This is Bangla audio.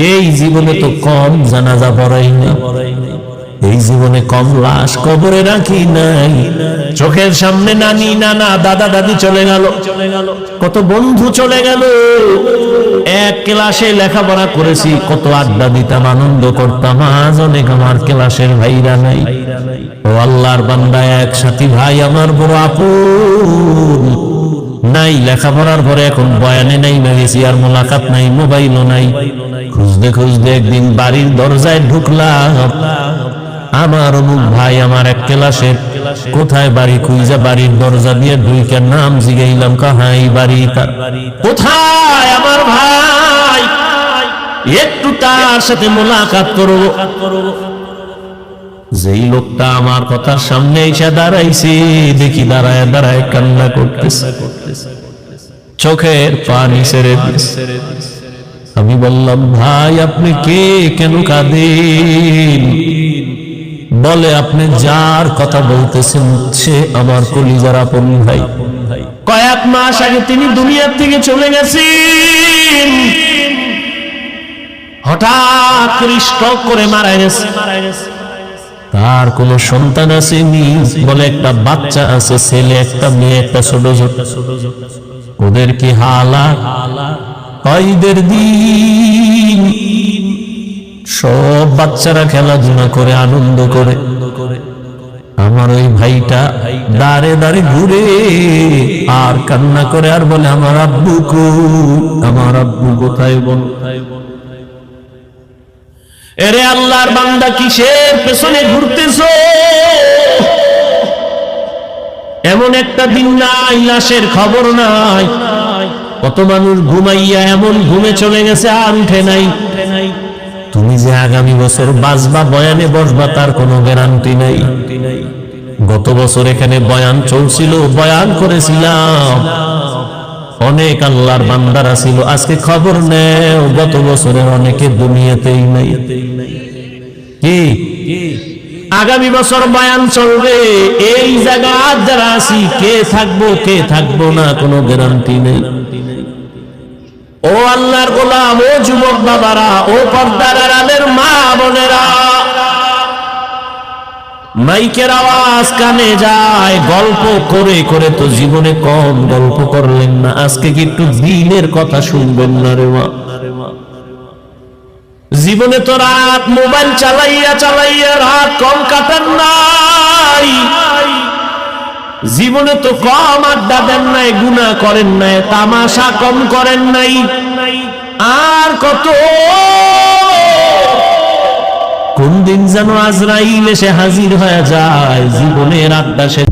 এই জীবনে তো কম জানাজা পড়াই না, এই জীবনে কম লাশ কবরে রাখি নাই। চোখের সামনে নানি নানা দাদা দাদি চলে গেল, কত বন্ধু চলে গেল। এক ক্লাসে লেখাপড়া করেছি, কত আড্ডা দিতাম, আনন্দ করতাম। আজ অনেক আমার ক্লাসের ভাইরা নাই। ও আল্লাহর বান্দা, এক সাথী ভাই আমার বড় আপন নাই। লেখাপড়ার পরে এখন বয়ানে নাই না গেছি, আর মোলাকাত নাই, মোবাইলও নাই। খুঁজতে খুঁজতে একদিন বাড়ির দরজায় ঢুকলাম। আমার অমুক ভাই আমার এক ক্লাসের, কোথায় বাড়ি? খুঁজা বাড়ির দরজা দিয়ে ঢুকে নাম জিগাইলাম, কাহাই বাড়ি তার, কোথায় আমার ভাই, একটু তার সাথে মোলাকাত করব। যেই লোকটা আমার কথার সামনে এসে দাঁড়াইছে, দেখি দাঁড়ায় দাঁড়ায় কান্না করতেছে, চোখের পানি ছেড়ে দিচ্ছে। আমি বললাম, ভাই আপনি কে, কেন কাঁদেন? বলে, আপনি যার কথা বলতেছেন সে আমার কলিজার আপন ভাই। কয়েক মাস আগে তিনি দুনিয়ার থেকে চলে গেছেন, হঠাৎ স্ট্রোক করে মারা গেছে। তার কোন সন্তান আসেনি, বলে একটা বাচ্চা আছে, ছেলে একটা মেয়ে, একটা ছোট ছোট। ওদের কি হালাত, ঈদের দিন সব বাচ্চারা খেলাধুলা করে আনন্দ করে, আমার ওই ভাইটা দাঁড়ে দাঁড়ে ঘুরে আর কান্না করে আর বলে, আমার আব্বু কই, আমার আব্বু কোথায়? বল, এরে আল্লাহর বান্দা, কিসের পেছনে ঘুরতেছো? এমন একটা দিন নাই লাশের খবর নাই। কত মানুষ ঘুমাইয়া এমন ঘুমে চলে গেছে আর উঠে নাই। তুমি যে আগামী বছর বাঁচবা, বয়ানে বসবা, তার কোনো গ্যারান্টি নাই। গত বছর এখানে বয়ান চলছিল, বয়ান করেছিলাম, অনেক আল্লাহর বান্দারা ছিল। আজকে খবর নেও, গত বছরের অনেকে দুনিয়াতেই নাই। কি আগামী বছর বয়ান চলবে, এই জায়গা যারা আছি, কে থাকবো কে থাকবো না কোনো গ্যারান্টি নেই। ও আল্লাহর গোলাম, ও যুবক বাবারা, ও পর্দার আড়ালের মা বোনেরা, মাইকের আওয়াজ কানে যায়, গল্প করে করে তো জীবনে কম গল্প করলেন না। আজকে কি একটু দিনের কথা শুনবেন না রে মা? জীবনে তো রাত মোবাইল চালাইয়া চালাইয়া রাত কম কাটান নাই। জীবনে তো কম আড্ডা দেন নাই, গুনাহ করেন নাই, তামাশা কম করেন নাই। আর কত কোন দিন যেন আজরাইল এসে হাজির হয়ে যায়, জীবনের আড্ডা শেষ।